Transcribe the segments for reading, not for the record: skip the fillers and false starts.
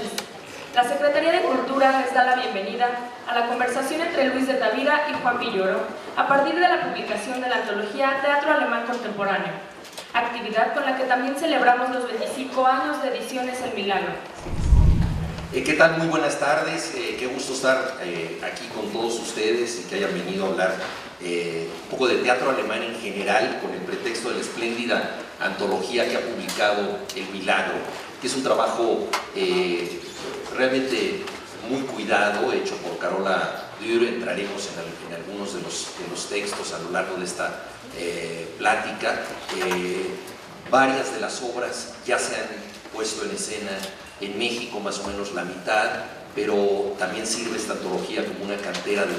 noches. La Secretaría de Cultura les da la bienvenida a la conversación entre Luis de Tavira y Juan Villoro a partir de la publicación de la antología Teatro Alemán Contemporáneo, actividad con la que también celebramos los 25 años de Ediciones El Milagro. ¿Qué tal? Muy buenas tardes, qué gusto estar aquí con todos ustedes y que hayan venido a hablar un poco de teatro alemán en general con el pretexto de la espléndida antología que ha publicado El Milagro, que es un trabajo realmente muy cuidado, hecho por Carola Dürr. Entraremos en algunos de los textos a lo largo de esta plática. Varias de las obras ya se han puesto en escena en México, más o menos la mitad, pero también sirve esta antología como una cantera de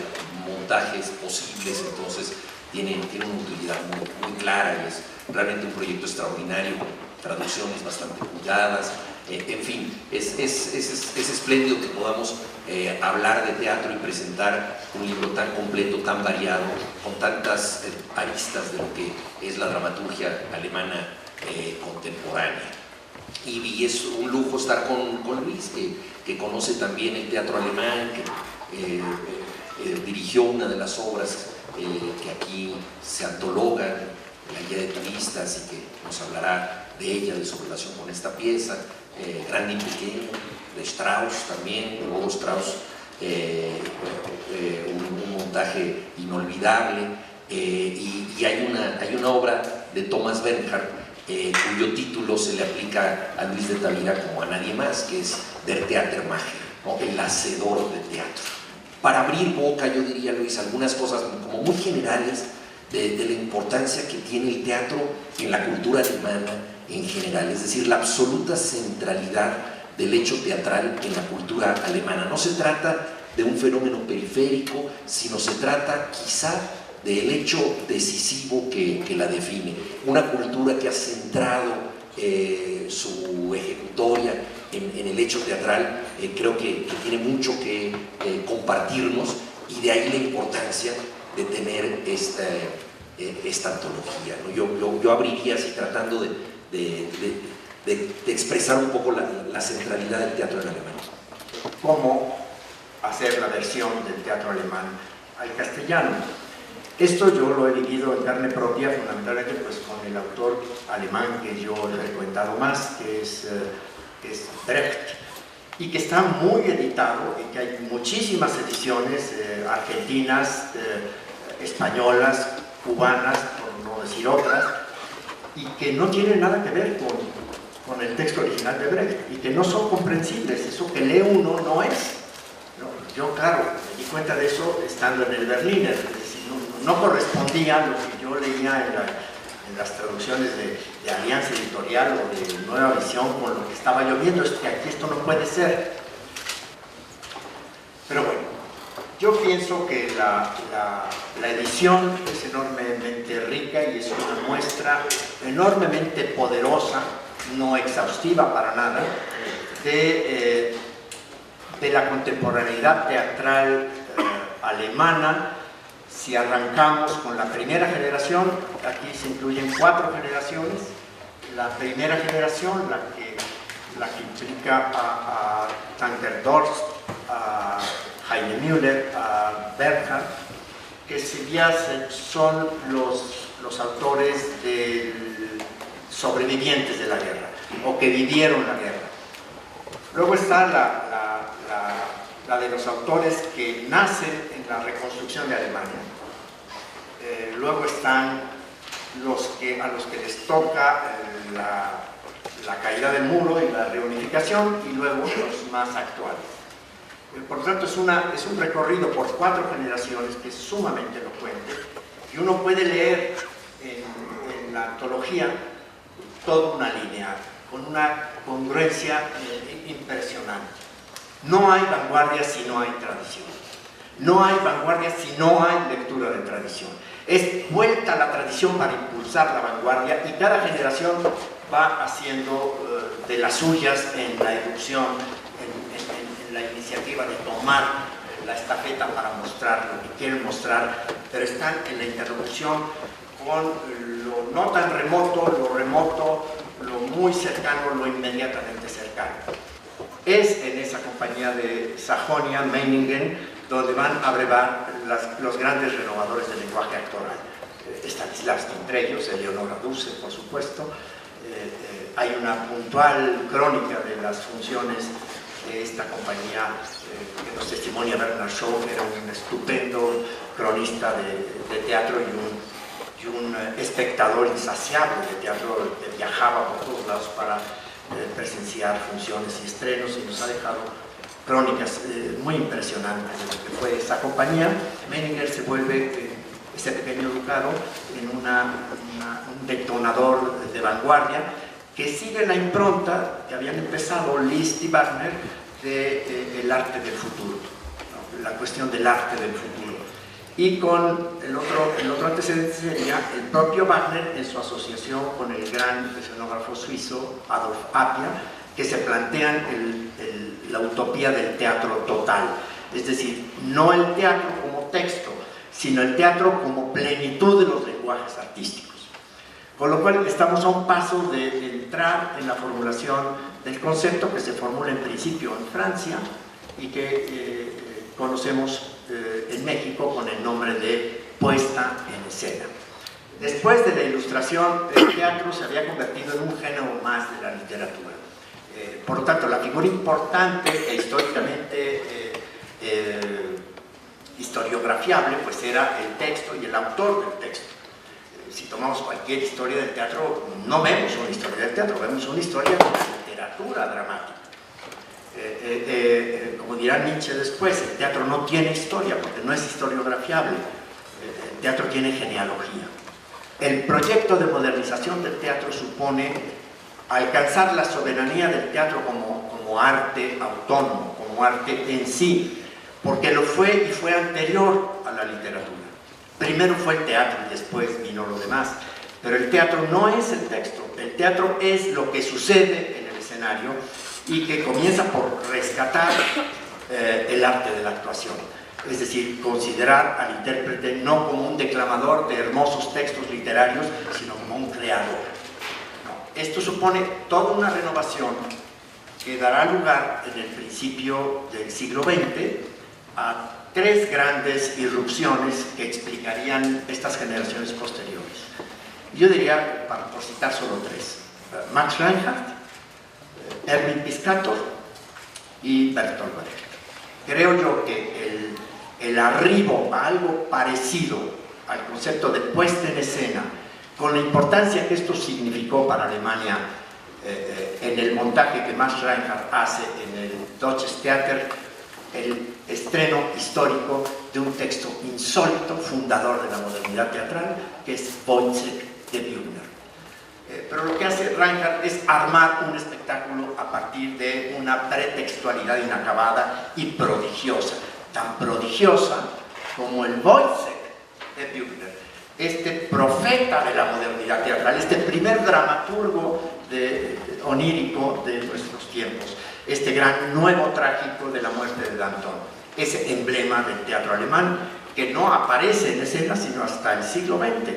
montajes posibles, entonces tiene una utilidad muy clara y es realmente un proyecto extraordinario, con traducciones bastante cuidadas. En fin, es espléndido que podamos hablar de teatro y presentar un libro tan completo, tan variado, con tantas aristas de lo que es la dramaturgia alemana contemporánea. Y es un lujo estar con Luis, que conoce también el teatro alemán, que dirigió una de las obras que aquí se antologan, la guía de turistas, y que nos hablará de ella, de su relación con esta pieza, Grande y Pequeño, de Strauss también, de Bodo Strauss, un montaje inolvidable, y hay una obra de Thomas Bernhard, cuyo título se le aplica a Luis de Tavira como a nadie más, que es Der Theatermacher, ¿no? El hacedor de teatro. Para abrir boca, yo diría, Luis, algunas cosas como muy generales de la importancia que tiene el teatro en la cultura alemana en general, es decir, la absoluta centralidad del hecho teatral en la cultura alemana. No se trata de un fenómeno periférico, sino se trata quizá del hecho decisivo que la define. Una cultura que ha centrado su ejecutoria en el hecho teatral, creo que tiene mucho que compartirnos, y de ahí la importancia de tener esta antología, ¿no? Yo abriría así tratando de expresar un poco la centralidad del teatro en alemán. ¿Cómo hacer la versión del teatro alemán al castellano? Esto yo lo he vivido en carne propia, fundamentalmente pues con el autor alemán que yo he frecuentado más, que es Brecht, y que está muy editado, y que hay muchísimas ediciones argentinas, españolas, cubanas, por no decir otras, y que no tienen nada que ver con el texto original de Brecht, y que no son comprensibles. Eso que lee uno no es. Yo, claro, me di cuenta de eso estando en el Berliner. No correspondía lo que yo leía en las traducciones de Alianza Editorial o de Nueva Visión con lo que estaba yo viendo. Es que aquí esto no puede ser. Pero bueno, yo pienso que la edición es enormemente rica y es una muestra enormemente poderosa, no exhaustiva para nada, de la contemporaneidad teatral alemana. Si arrancamos con la primera generación, aquí se incluyen 4 generaciones. La primera generación, la que implica a Tanker Dorst, a Heine Müller, a Bernhard, que son los autores sobrevivientes de la guerra, o que vivieron la guerra. Luego está la de los autores que nacen en la reconstrucción de Alemania. Luego están a los que les toca la caída del muro y la reunificación, y luego los más actuales. Por lo tanto, es un recorrido por 4 generaciones que es sumamente elocuente, y uno puede leer en la antología toda una línea con una congruencia impresionante. No hay vanguardia si no hay tradición. No hay vanguardia si no hay lectura de tradición. Es vuelta a la tradición para impulsar la vanguardia, y cada generación va haciendo de las suyas en la irrupción, en la iniciativa de tomar la estafeta para mostrar lo que quieren mostrar, pero están en la interrupción con lo no tan remoto, lo muy cercano, lo inmediatamente cercano. Es en compañía de Sajonia, Meiningen, donde van a brevar los grandes renovadores del lenguaje actoral. Stanislavski entre ellos, Eleonora Duse, por supuesto. Hay una puntual crónica de las funciones de esta compañía que nos testimonia Bernard Shaw, que era un estupendo cronista de teatro y un espectador insaciable de teatro, que viajaba por todos lados para presenciar funciones y estrenos, y nos ha dejado crónicas muy impresionantes de lo que fue esa compañía. Meininger se vuelve ese pequeño ducado en un detonador de vanguardia que sigue la impronta que habían empezado Liszt y Wagner del arte del futuro, ¿no? La cuestión del arte del futuro. Y con el otro antecedente sería el propio Wagner en su asociación con el gran escenógrafo suizo Adolf Appia, que se plantean la utopía del teatro total, es decir, no el teatro como texto, sino el teatro como plenitud de los lenguajes artísticos. Con lo cual estamos a un paso de entrar en la formulación del concepto que se formula en principio en Francia y que conocemos en México con el nombre de puesta en escena. Después de la Ilustración, el teatro se había convertido en un género más de la literatura. Por lo tanto, la figura importante e históricamente historiografiable pues era el texto y el autor del texto. Si tomamos cualquier historia del teatro, no vemos una historia del teatro, vemos una historia de la literatura dramática. Como dirá Nietzsche después, el teatro no tiene historia porque no es historiografiable, el teatro tiene genealogía. El proyecto de modernización del teatro supone alcanzar la soberanía del teatro como arte autónomo, como arte en sí, porque lo fue y fue anterior a la literatura. Primero fue el teatro y después vino lo demás, pero el teatro no es el texto, el teatro es lo que sucede en el escenario y que comienza por rescatar el arte de la actuación, es decir, considerar al intérprete no como un declamador de hermosos textos literarios, sino como un creador. Esto supone toda una renovación que dará lugar en el principio del siglo XX a tres grandes irrupciones que explicarían estas generaciones posteriores. Yo diría, por citar solo tres, Max Reinhardt, Erwin Piscator y Bertolt Brecht. Creo yo que el arribo a algo parecido al concepto de puesta en escena, con la importancia que esto significó para Alemania en el montaje que Max Reinhardt hace en el Deutsches Theater, el estreno histórico de un texto insólito, fundador de la modernidad teatral, que es Woyzeck de Bühner. Pero lo que hace Reinhardt es armar un espectáculo a partir de una pretextualidad inacabada y prodigiosa, tan prodigiosa como el Woyzeck de Bühner, este profeta de la modernidad teatral, este primer dramaturgo onírico de nuestros tiempos, este gran nuevo trágico de la muerte de Danton, ese emblema del teatro alemán que no aparece en escena sino hasta el siglo XX.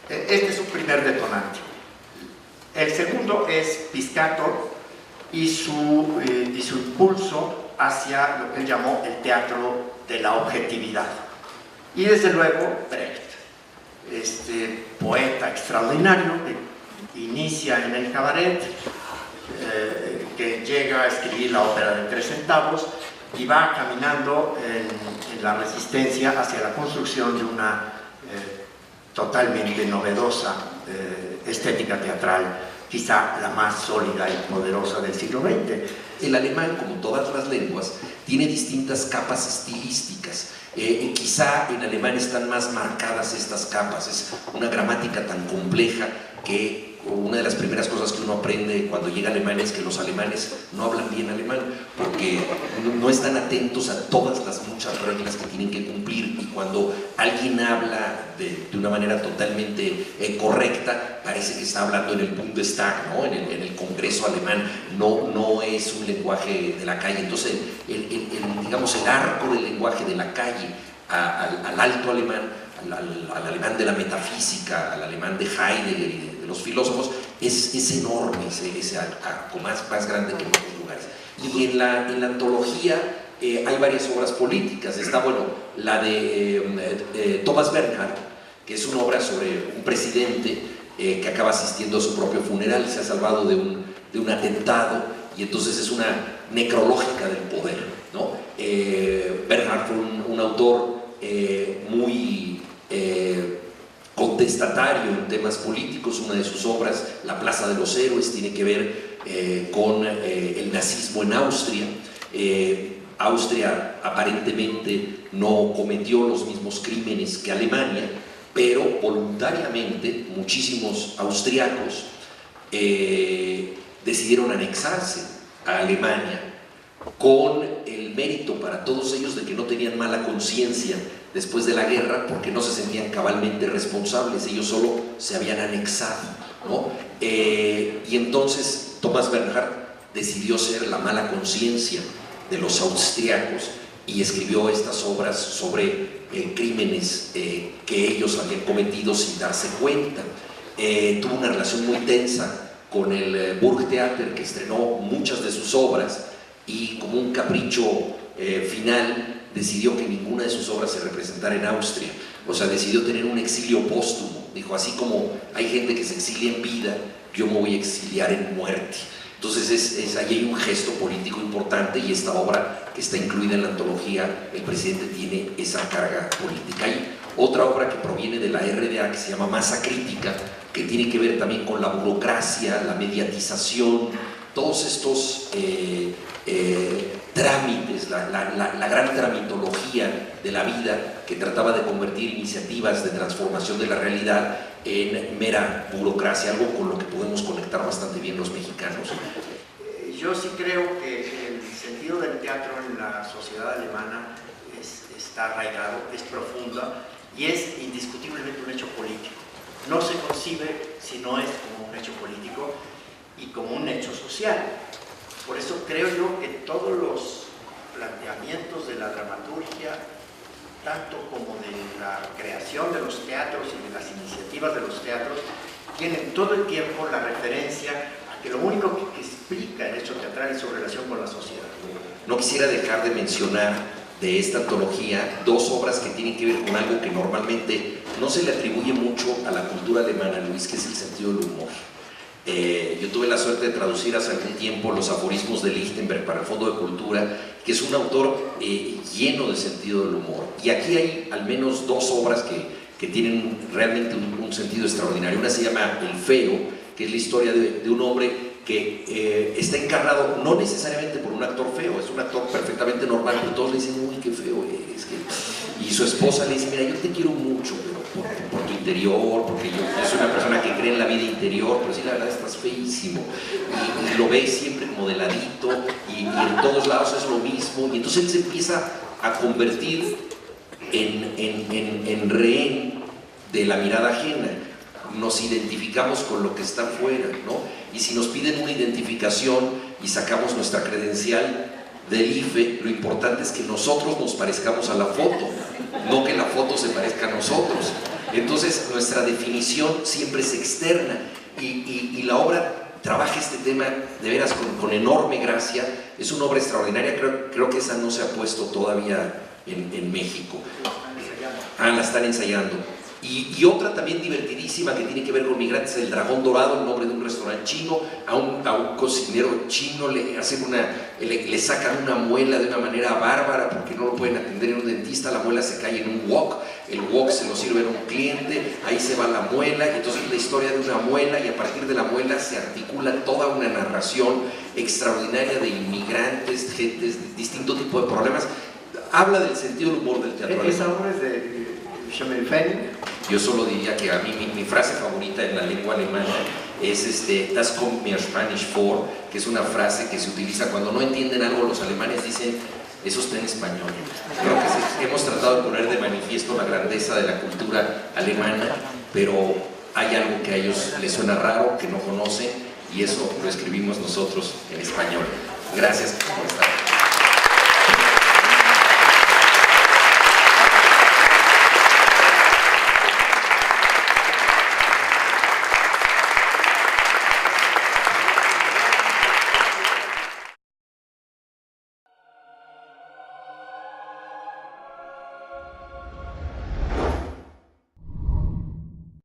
Este es un primer detonante. El segundo es Piscator y su impulso hacia lo que él llamó el teatro de la objetividad. Y desde luego Brecht, este poeta extraordinario que inicia en el cabaret, que llega a escribir la ópera de 3 centavos y va caminando en la resistencia hacia la construcción de una totalmente novedosa estética teatral, quizá la más sólida y poderosa del siglo XX. El alemán, como todas las lenguas, tiene distintas capas estilísticas. Quizá en alemán están más marcadas estas capas, es una gramática tan compleja que una de las primeras cosas que uno aprende cuando llega a Alemania es que los alemanes no hablan bien alemán porque no están atentos a todas las muchas reglas que tienen que cumplir, y cuando alguien habla de una manera totalmente correcta, parece que está hablando en el Bundestag, ¿no? en el Congreso alemán, no es un lenguaje de la calle. Entonces digamos, el arco del lenguaje de la calle al alto alemán, al alemán de la metafísica, al alemán de Heidegger y de los filósofos, es enorme, ese arco más grande que en otros lugares. Y en la antología hay varias obras políticas. Está, bueno, la de Thomas Bernhard, que es una obra sobre un presidente que acaba asistiendo a su propio funeral, se ha salvado de un atentado, y entonces es una necrológica del poder, ¿no? Bernhard fue un autor muy contestatario en temas políticos. Una de sus obras, La Plaza de los Héroes, tiene que ver con el nazismo en Austria. Austria aparentemente no cometió los mismos crímenes que Alemania, pero voluntariamente muchísimos austriacos decidieron anexarse a Alemania, con el mérito para todos ellos de que no tenían mala conciencia después de la guerra, porque no se sentían cabalmente responsables, ellos solo se habían anexado, ¿no? Y entonces Thomas Bernhard decidió ser la mala conciencia de los austriacos y escribió estas obras sobre crímenes que ellos habían cometido sin darse cuenta. Tuvo una relación muy tensa con el Burgtheater, que estrenó muchas de sus obras, y como un capricho final decidió que ninguna de sus obras se representara en Austria. O sea, decidió tener un exilio póstumo. Dijo, así como hay gente que se exilia en vida, yo me voy a exiliar en muerte. Entonces ahí hay un gesto político importante, y esta obra que está incluida en la antología, el presidente tiene esa carga política. Hay otra obra que proviene de la RDA que se llama Masa Crítica, que tiene que ver también con la burocracia, la mediatización, todos estos trámites, la gran tramitología de la vida, que trataba de convertir iniciativas de transformación de la realidad en mera burocracia, algo con lo que podemos conectar bastante bien los mexicanos. Yo sí creo que el sentido del teatro en la sociedad alemana está arraigado, es profundo y es indiscutiblemente un hecho político. No se concibe si no es como un hecho político y como un hecho social. Por eso creo yo que todos los planteamientos de la dramaturgia, tanto como de la creación de los teatros y de las iniciativas de los teatros, tienen todo el tiempo la referencia a que lo único que explica el hecho teatral es su relación con la sociedad. No quisiera dejar de mencionar de esta antología dos obras que tienen que ver con algo que normalmente no se le atribuye mucho a la cultura alemana, Luis, que es el sentido del humor. Yo tuve la suerte de traducir hace algún tiempo los aforismos de Lichtenberg para el Fondo de Cultura, que es un autor lleno de sentido del humor. Y aquí hay al menos dos obras que tienen realmente un sentido extraordinario. Una se llama El Feo, que es la historia de un hombre que está encarnado no necesariamente por un actor feo, es un actor perfectamente normal, pero todos le dicen, uy, qué feo es. Y su esposa le dice, mira, yo te quiero mucho, pero por tu interior, porque yo soy una persona que cree en la vida interior, pero sí, la verdad, estás feísimo. Y lo ves siempre como de ladito, y en todos lados es lo mismo. Y entonces él se empieza a convertir en rehén de la mirada ajena. Nos identificamos con lo que está afuera, ¿no? Y si nos piden una identificación y sacamos nuestra credencial del IFE, lo importante es que nosotros nos parezcamos a la foto, no que la foto se parezca a nosotros. Entonces nuestra definición siempre es externa, y la obra trabaja este tema de veras con enorme gracia. Es una obra extraordinaria, creo que esa no se ha puesto todavía en México. La están ensayando. Y otra también divertidísima que tiene que ver con migrantes, El Dragón Dorado, el nombre de un restaurante chino. A un cocinero chino le sacan una muela de una manera bárbara porque no lo pueden atender en un dentista. La muela se cae en un wok, el wok se lo sirve a un cliente, ahí se va la muela, y entonces es la historia de una muela, y a partir de la muela se articula toda una narración extraordinaria de inmigrantes, gentes de distinto tipo de problemas. Habla del sentido del humor del teatro. Esa obra es de Schimmelfennig. Yo solo diría que a mí mi frase favorita en la lengua alemana es Das kommt mir Spanisch vor, que es una frase que se utiliza cuando no entienden algo. Los alemanes dicen, eso está en español. Creo que hemos tratado de poner de manifiesto la grandeza de la cultura alemana, pero hay algo que a ellos les suena raro, que no conocen, y eso lo escribimos nosotros en español. Gracias por estar.